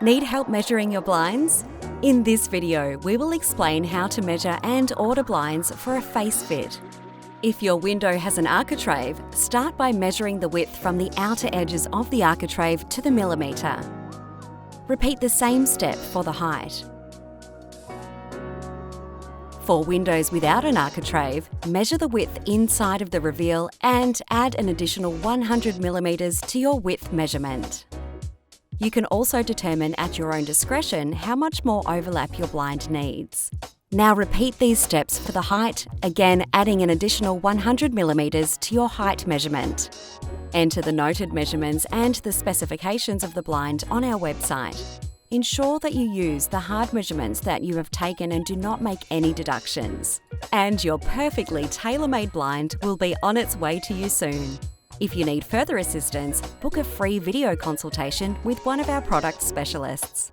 Need help measuring your blinds? In this video, we will explain how to measure and order blinds for a face fit. If your window has an architrave, start by measuring the width from the outer edges of the architrave to the millimetre. Repeat the same step for the height. For windows without an architrave, measure the width inside of the reveal and add an additional 100mm to your width measurement. You can also determine at your own discretion how much more overlap your blind needs. Now repeat these steps for the height, again adding an additional 100mm to your height measurement. Enter the noted measurements and the specifications of the blind on our website. Ensure that you use the hard measurements that you have taken and do not make any deductions. And your perfectly tailor-made blind will be on its way to you soon. If you need further assistance, book a free video consultation with one of our product specialists.